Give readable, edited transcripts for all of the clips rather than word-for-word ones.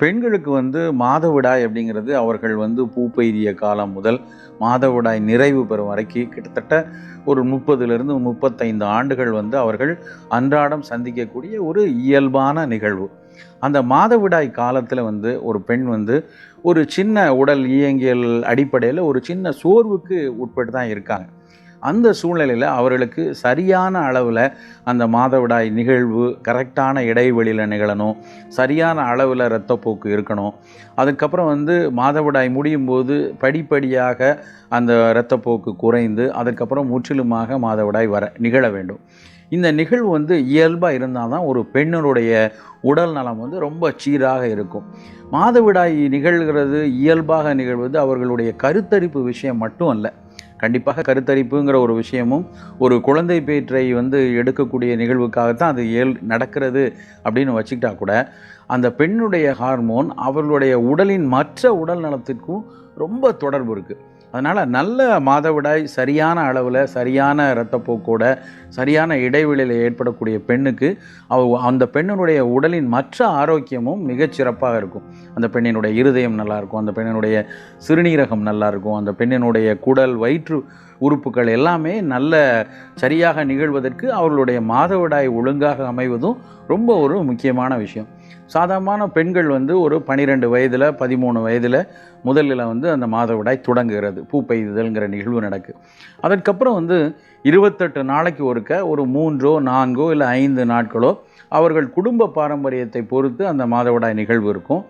பெண்களுக்கு மாதவிடாய் அப்படிங்கிறது அவர்கள் பூ பெய்திய காலம் முதல் மாதவிடாய் நிறைவு பெறும் வரைக்கும் கிட்டத்தட்ட ஒரு 30லிருந்து 35 ஆண்டுகள் அவர்கள் அன்றாடம் சந்திக்கக்கூடிய ஒரு இயல்பான நிகழ்வு. அந்த மாதவிடாய் காலத்தில் ஒரு பெண் ஒரு சின்ன உடல் இயங்கியல் அடிப்படையில் ஒரு சின்ன சோர்வுக்கு உட்பட்டு தான் இருக்காங்க. அந்த சூழ்நிலையில் அவர்களுக்கு சரியான அளவில் அந்த மாதவிடாய் நிகழ்வு கரெக்டான இடைவெளியில் நிகழணும், சரியான அளவில் இரத்தப்போக்கு இருக்கணும். அதுக்கப்புறம் மாதவிடாய் முடியும் போது படிப்படியாக அந்த இரத்தப்போக்கு குறைந்து அதுக்கப்புறம் முற்றிலுமாக மாதவிடாய் நிகழ வேண்டும். இந்த நிகழ்வு இயல்பாக இருந்தால் தான் ஒரு பெண்ணினுடைய உடல் நலம் ரொம்ப சீராக இருக்கும். மாதவிடாய் நிகழ்கிறது இயல்பாக நிகழ்வது அவர்களுடைய கருத்தரிப்பு விஷயம் மட்டும் அல்ல. கண்டிப்பாக கருத்தரிப்புங்கிற ஒரு விஷயமும் ஒரு குழந்தை பேற்றை எடுக்கக்கூடிய நிகழ்வுக்காகத்தான் அது நடக்கிறது அப்படின்னு வச்சுக்கிட்டா கூட அந்த பெண்ணுடைய ஹார்மோன் அவர்களுடைய உடலின் மற்ற உடல் நலத்திற்கும் ரொம்ப தொடர்பு இருக்குது. அதனால் நல்ல மாதவிடாய் சரியான அளவில் சரியான இரத்தப்போக்கோட சரியான இடைவெளியில் ஏற்படக்கூடிய பெண்ணுக்கு அந்த பெண்ணினுடைய உடலின் மற்ற ஆரோக்கியமும் மிகச்சிறப்பாக இருக்கும். அந்த பெண்ணினுடைய இருதயம் நல்லாயிருக்கும், அந்த பெண்ணினுடைய சிறுநீரகம் நல்லாயிருக்கும், அந்த பெண்ணினுடைய குடல் வயிற்று உறுப்புகள் எல்லாமே நல்ல சரியாக நிகழ்வதற்கு அவர்களுடைய மாதவிடாய் ஒழுங்காக அமைவதும் ரொம்ப ஒரு முக்கியமான விஷயம். சாதாரணமான பெண்கள் ஒரு 12 வயதில் 13 வயதில் முதலில் அந்த மாதவிடாய் தொடங்குகிறது, பூ பெய்துதல்ங்கிற நிகழ்வு நடக்கு. அதற்கப்புறம் 28 நாளைக்கு ஒருக்க ஒரு 3 4 இல்லை 5 நாட்களோ அவர்கள் குடும்ப பாரம்பரியத்தை பொறுத்து அந்த மாதவிடாய் நிகழ்வு இருக்கும்.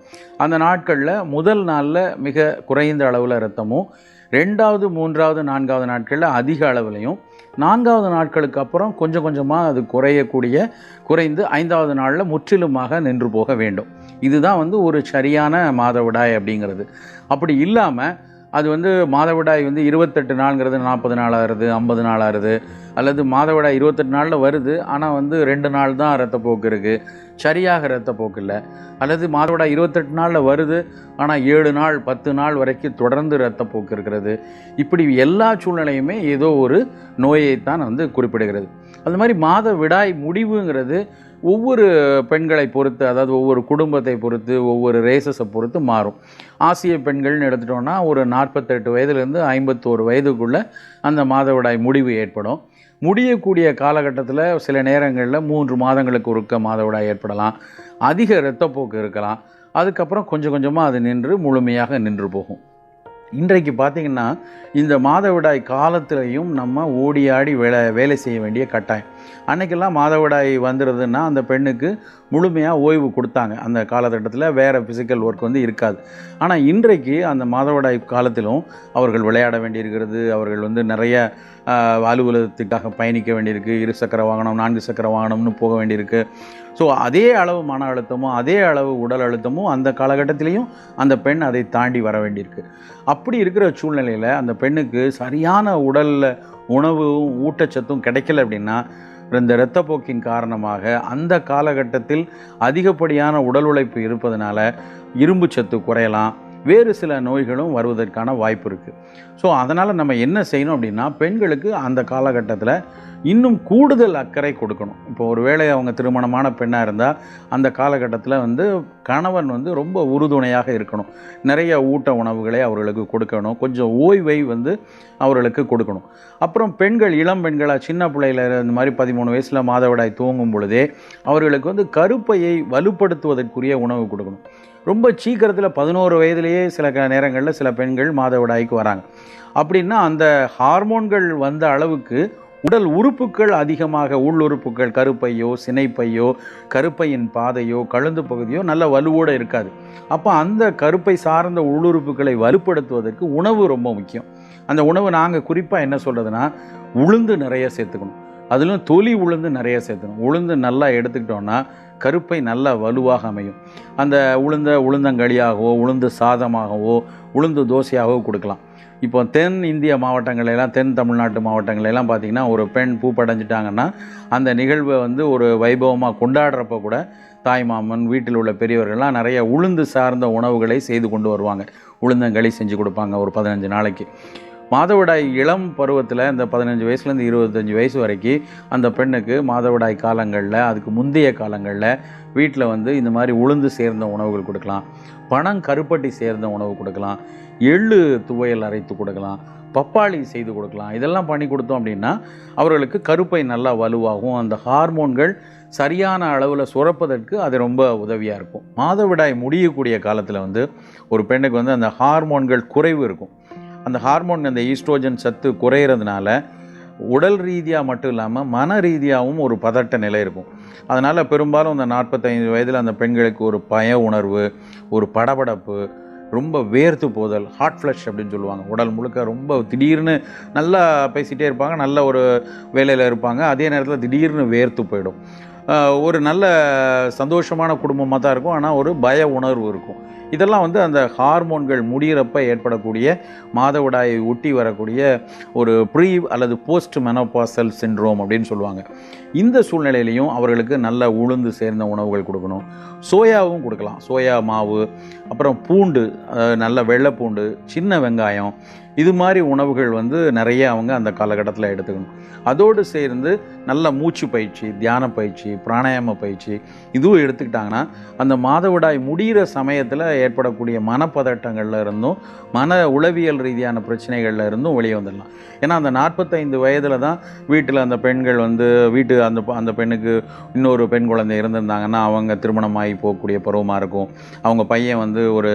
அந்த நாட்களில் முதல் நாளில் மிக குறைந்த அளவில் இரத்தமும், 2வது 3வது 4வது நாட்களில் அதிக அளவுலையும், 4வது நாட்களுக்கு அப்புறம் கொஞ்சம் கொஞ்சமாக அது குறைந்து 5வது நாளில் முற்றிலுமாக நின்று போக வேண்டும். இதுதான் ஒரு சரியான மாதவிடாய் அப்படிங்கிறது. அப்படி இல்லாமல் அது மாதவிடாய் 28 நாள்ங்கிறது 40 நாள் ஆகுது, 50 நாள் ஆகுது, அல்லது மாதவிடாய் 28 நாளில் வருது ஆனால் 2 நாள் தான் இரத்தப்போக்கு இருக்குது, சரியாக இரத்தப்போக்கு இல்லை, அல்லது மாதவிடாய் 28 நாளில் வருது ஆனால் 7 நாள் 10 நாள் வரைக்கும் தொடர்ந்து இரத்தப்போக்கு இருக்கிறது. இப்படி எல்லா சூழ்நிலையுமே ஏதோ ஒரு நோயைத்தான் குறிப்பிடுகிறது. அது மாதிரி மாதவிடாய் முடிவுங்கிறது ஒவ்வொரு பெண்களை பொறுத்து, அதாவது ஒவ்வொரு குடும்பத்தை பொறுத்து, ஒவ்வொரு ரேசஸை பொறுத்து மாறும். ஆசிய பெண்கள்னு எடுத்துட்டோன்னா ஒரு 48 வயதுலேருந்து 51 வயதுக்குள்ளே அந்த மாதவிடாய் முடிவு ஏற்படும். முடியக்கூடிய காலகட்டத்தில் சில நேரங்களில் 3 மாதங்களுக்கு ஒருக்க மாதவிடாய் ஏற்படலாம், அதிக இரத்தப்போக்கு இருக்கலாம், அதுக்கப்புறம் கொஞ்சம் கொஞ்சமாக அது முழுமையாக நின்று போகும். இன்றைக்கு பார்த்திங்கன்னா இந்த மாதவிடாய் காலத்திலையும் நம்ம ஓடி ஆடி வேலை செய்ய வேண்டிய கட்டாயம். அன்றைக்கெல்லாம் மாதவிடாய் வந்துடுதுன்னா அந்த பெண்ணுக்கு முழுமையாக ஓய்வு கொடுத்தாங்க. அந்த காலகட்டத்தில் வேறு ஃபிசிக்கல் ஒர்க் இருக்காது. ஆனால் இன்றைக்கு அந்த மாதவிடாய் காலத்திலும் அவர்கள் விளையாட வேண்டியிருக்கிறது, அவர்கள் நிறைய அலுவலகத்துக்காக பயணிக்க வேண்டியிருக்கு, 2 சக்கர வாகனம் 4 சக்கர வாகனம்னு போக வேண்டியிருக்கு. ஸோ அதே அளவு மன அழுத்தமும் அதே அளவு உடல் அழுத்தமும் அந்த காலகட்டத்திலையும் அந்த பெண் அதை தாண்டி வர வேண்டியிருக்கு. அப்படி இருக்கிற சூழ்நிலையில் அந்த பெண்ணுக்கு சரியான உடலில் உணவும் ஊட்டச்சத்தும் கிடைக்கல அப்படின்னா இந்த இரத்தப்போக்கின் காரணமாக அந்த காலகட்டத்தில் அதிகப்படியான உடல் உழைப்பு இருப்பதனால இரும்பு சத்து குறையலாம், வேறு சில நோய்களும் வருவதற்கான வாய்ப்பு இருக்குது. ஸோ அதனால் நம்ம என்ன செய்யணும் அப்படின்னா பெண்களுக்கு அந்த காலகட்டத்தில் இன்னும் கூடுதல் அக்கறை கொடுக்கணும். இப்போ ஒரு வேளை அவங்க திருமணமான பெண்ணாக இருந்தால் அந்த காலகட்டத்தில் கணவன் ரொம்ப உறுதுணையாக இருக்கணும், நிறைய ஊட்ட உணவுகளை அவர்களுக்கு கொடுக்கணும், கொஞ்சம் ஓய்வை அவர்களுக்கு கொடுக்கணும். அப்புறம் பெண்கள் இளம் பெண்களாக சின்ன பிள்ளையில் இந்த மாதிரி 13 வயசில் மாதவிடாய் துவங்கும் பொழுதே அவர்களுக்கு கருப்பையை வலுப்படுத்துவதற்குரிய உணவு கொடுக்கணும். ரொம்ப சீக்கிரத்தில் 11 வயதிலேயே சில நேரங்களில் சில பெண்கள் மாதவிடாய்க்கு வராங்க. அப்படின்னா அந்த ஹார்மோன்கள் வந்த அளவுக்கு உடல் உறுப்புகள் அதிகமாக உள்ளுறுப்புகள் கருப்பையோ சினைப்பையோ கருப்பையின் பாதையோ கழுந்து பகுதியோ நல்ல வலுவோடு இருக்காது. அப்போ அந்த கருப்பை சார்ந்த உள்ளுறுப்புகளை வலுப்படுத்துவதற்கு உணவு ரொம்ப முக்கியம். அந்த உணவு நாங்கள் குறிப்பாக என்ன சொல்கிறதுனா உளுந்து நிறைய சேர்த்துக்கணும், அதிலும் தொலி உளுந்து நிறைய சேர்த்துக்கணும். உளுந்து நல்லா எடுத்துக்கிட்டோன்னா கருப்பை நல்லா வலுவாக அமையும். அந்த உளுந்தங்களியாகவோ உளுந்து சாதமாகவோ உளுந்து தோசையாகவோ கொடுக்கலாம். இப்போ தென் இந்திய மாவட்டங்களெல்லாம் தென் தமிழ்நாட்டு மாவட்டங்களெல்லாம் பார்த்திங்கன்னா ஒரு பெண் பூப்படைஞ்சிட்டாங்கன்னா அந்த நிகழ்வை ஒரு வைபவமாக கொண்டாடுறப்ப கூட தாய்மாமன் வீட்டில் உள்ள பெரியவர்கள்லாம் நிறைய உளுந்து சார்ந்த உணவுகளை செய்து கொண்டு வருவாங்க. உளுந்தங்களி செஞ்சு கொடுப்பாங்க ஒரு 15 நாளைக்கு. மாதவிடாய் இளம் பருவத்தில் இந்த 15 வயசுலேருந்து 25 வயசு வரைக்கும் அந்த பெண்ணுக்கு மாதவிடாய் காலங்களில் அதுக்கு முந்தைய காலங்களில் வீட்டில் வந்து இந்த மாதிரி உளுந்து சேர்ந்த உணவுகள் கொடுக்கலாம், பனங்கருப்பட்டி சேர்ந்த உணவு கொடுக்கலாம், எள்ளு துவையல் அரைத்து கொடுக்கலாம், பப்பாளி செய்து கொடுக்கலாம். இதெல்லாம் பண்ணி கொடுத்தோம் அப்படின்னா அவர்களுக்கு கருப்பை நல்லா வலுவாகும். அந்த ஹார்மோன்கள் சரியான அளவில் சுரப்பதற்கு அது ரொம்ப உதவியாக இருக்கும். மாதவிடாய் முடியக்கூடிய காலத்தில் வந்து ஒரு பெண்ணுக்கு வந்து அந்த ஹார்மோன்கள் குறைவு இருக்கும். அந்த ஹார்மோன் அந்த ஈஸ்ட்ரோஜன் சத்து குறையிறதுனால உடல் ரீதியாக மட்டும் இல்லாமல் மன ரீதியாகவும் ஒரு பதட்ட நிலை இருக்கும். அதனால் பெரும்பாலும் அந்த 45 வயதில் அந்த பெண்களுக்கு ஒரு பய உணர்வு, ஒரு படபடப்பு, ரொம்ப வேர்த்து போதல், ஹாட் ஃப்ளஷ் அப்படின்னு சொல்லுவாங்க. உடல் முழுக்க ரொம்ப திடீர்னு நல்லா பேசிகிட்டே இருப்பாங்க, நல்ல ஒரு வேலையில் இருப்பாங்க, அதே நேரத்தில் திடீர்னு வேர்த்து போயிடும். ஒரு நல்ல சந்தோஷமான குடும்பமாக தான் இருக்கும், ஆனால் ஒரு பய உணர்வு இருக்கும். இதெல்லாம் வந்து அந்த ஹார்மோன்கள் முடிகிறப்ப ஏற்படக்கூடிய மாதவிடாயை ஒட்டி வரக்கூடிய ஒரு ப்ரீ அல்லது போஸ்ட் மெனோபாசல் சிண்ட்ரோம் அப்படின்னு சொல்லுவாங்க. இந்த சூழ்நிலையிலையும் அவர்களுக்கு நல்ல உளுந்து சேர்ந்த உணவுகள் கொடுக்கணும். சோயாவும் கொடுக்கலாம். சோயா மாவு, அப்புறம் பூண்டு, நல்ல வெள்ளைப்பூண்டு, சின்ன வெங்காயம், இது மாதிரி உணவுகள் வந்து நிறைய அவங்க அந்த காலகட்டத்தில் எடுத்துக்கணும். அதோடு சேர்ந்து நல்ல மூச்சு பயிற்சி, தியான பயிற்சி, பிராணாயாம பயிற்சி இதுவும் எடுத்துக்கிட்டாங்கன்னா அந்த மாதவிடாய் முடிகிற சமயத்தில் ஏற்படக்கூடிய மனப்பதட்டங்களில் இருந்தும் மன உளவியல் ரீதியான பிரச்சனைகளில் இருந்தும் வெளியே வந்துடலாம். ஏன்னா அந்த 45 வயதில் தான் வீட்டில் அந்த பெண்கள் வந்து அந்த பெண்ணுக்கு இன்னொரு பெண் குழந்தை இருந்திருந்தாங்கன்னா அவங்க திருமணமாகி போகக்கூடிய பருவமாக இருக்கும். அவங்க பையன் வந்து ஒரு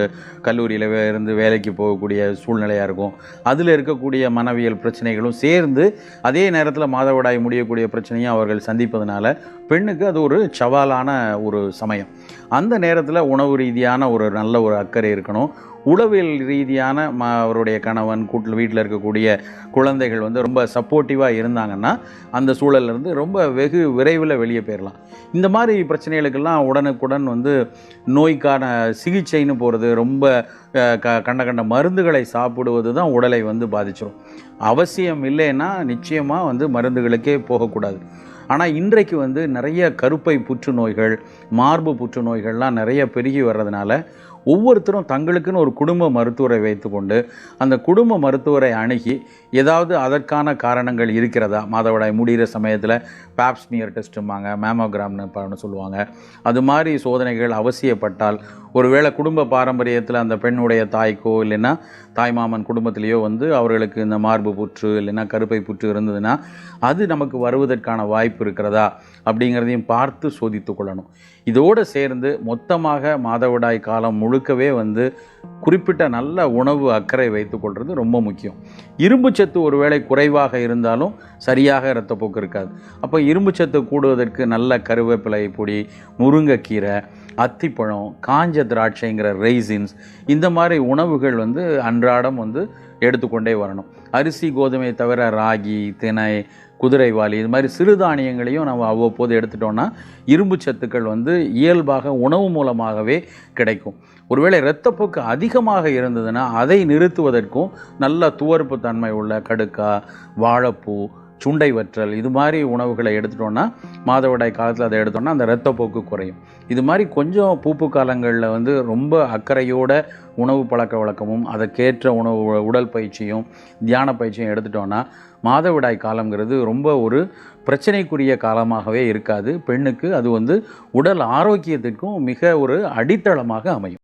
கல்லூரியில் இருந்து வேலைக்கு போகக்கூடிய சூழ்நிலையாக இருக்கும். அதில் இருக்கக்கூடிய மனவியல் பிரச்சனைகளும் சேர்ந்து அதே நேரத்தில் மாதவிடாய் முடியக்கூடிய பிரச்சனையும் அவர்கள் சந்திப்பதனால பெண்ணுக்கு அது ஒரு சவாலான ஒரு சமயம். அந்த நேரத்தில் உணவு ரீதியான ஒரு நல்ல ஒரு அக்கறை இருக்கணும். உளவியல் ரீதியான அவருடைய கணவன் வீட்டில் இருக்கக்கூடிய குழந்தைகள் வந்து ரொம்ப சப்போர்ட்டிவாக இருந்தாங்கன்னா அந்த சூழல்லேருந்து ரொம்ப வெகு விரைவில் வெளியே போயிடலாம். இந்த மாதிரி பிரச்சனைகளுக்கெல்லாம் உடனுக்குடன் வந்து நோய்க்கான சிகிச்சைன்னு போகிறது, ரொம்ப கண்ட மருந்துகளை சாப்பிடுவது தான் உடலை வந்து பாதிச்சிடும். அவசியம் இல்லைன்னா நிச்சயமாக வந்து மருந்துகளுக்கே போகக்கூடாது. ஆனால் இன்றைக்கு வந்து நிறைய கருப்பை புற்றுநோய்கள், மார்பு புற்றுநோய்கள்லாம் நிறைய பெருகி வர்றதுனால ஒவ்வொருத்தரும் தங்களுக்குன்னு ஒரு குடும்ப மருத்துவரை வைத்துக்கொண்டு அந்த குடும்ப மருத்துவரை அணுகி ஏதாவது அதற்கான காரணங்கள் இருக்கிறதா, மாதவிடாய் முடிகிற சமயத்தில் பேப்ஸ்மியர் டெஸ்ட்டும்பாங்க, மேமோகிராம்னு சொல்லுவாங்க, அது மாதிரி சோதனைகள் அவசியப்பட்டால், ஒருவேளை குடும்ப பாரம்பரியத்தில் அந்த பெண்ணுடைய தாய்க்கோ இல்லைன்னா தாய்மாமன் குடும்பத்திலேயோ வந்து அவர்களுக்கு இந்த மார்பு புற்று இல்லைன்னா கருப்பை புற்று இருந்ததுன்னா அது நமக்கு வருவதற்கான வாய்ப்பு இருக்கிறதா அப்படிங்கிறதையும் பார்த்து சோதித்து கொள்ளணும். இதோடு சேர்ந்து மொத்தமாக மாதவிடாய் காலம் முழுக்கவே வந்து குறிப்பிட்ட நல்ல உணவு அக்கறை வைத்துக்கொள்வது ரொம்ப முக்கியம். இரும்புச்சத்து ஒருவேளை குறைவாக இருந்தாலும் சரியாக இரத்தப்போக்கு இருக்காது. அப்போ இரும்புச்சத்து கூடுவதற்கு நல்ல கருவேப்பிலை பொடி, முருங்கைக்கீரை, அத்திப்பழம், காஞ்ச திராட்சைங்கிற ரெய்சின்ஸ், இந்த மாதிரி உணவுகள் வந்து அன்றாடம் வந்து எடுத்துக்கொண்டே வரணும். அரிசி கோதுமை தவிர ராகி, திணை, குதிரைவாலி இது மாதிரி சிறுதானியங்களையும் நம்ம அவ்வப்போது எடுத்துட்டோம்னா இரும்பு சத்துக்கள் வந்து இயல்பாக உணவு மூலமாகவே கிடைக்கும். ஒருவேளை இரத்தப்போக்கு அதிகமாக இருந்ததுன்னா அதை நிறுத்துவதற்கும் நல்ல துவர்ப்பு தன்மை உள்ள கடுக்காய், வாழைப்பூ, சுண்டை வற்றல் இது மாதிரி உணவுகளை எடுத்துட்டோன்னா மாதவிடாய் காலத்தில் அதை எடுத்தோன்னா அந்த இரத்தப்போக்கு குறையும். இது மாதிரி கொஞ்சம் பூப்பு காலங்களில் வந்து ரொம்ப அக்கறையோட உணவு பழக்க வழக்கமும் அதற்கேற்ற உடல் பயிற்சியும் தியான பயிற்சியும் எடுத்துட்டோன்னா மாதவிடாய் காலங்கிறது ரொம்ப ஒரு பிரச்சனைக்குரிய காலமாகவே இருக்காது. பெண்ணுக்கு அது வந்து உடல் ஆரோக்கியத்திற்கும் மிக ஒரு அடித்தளமாக அமையும்.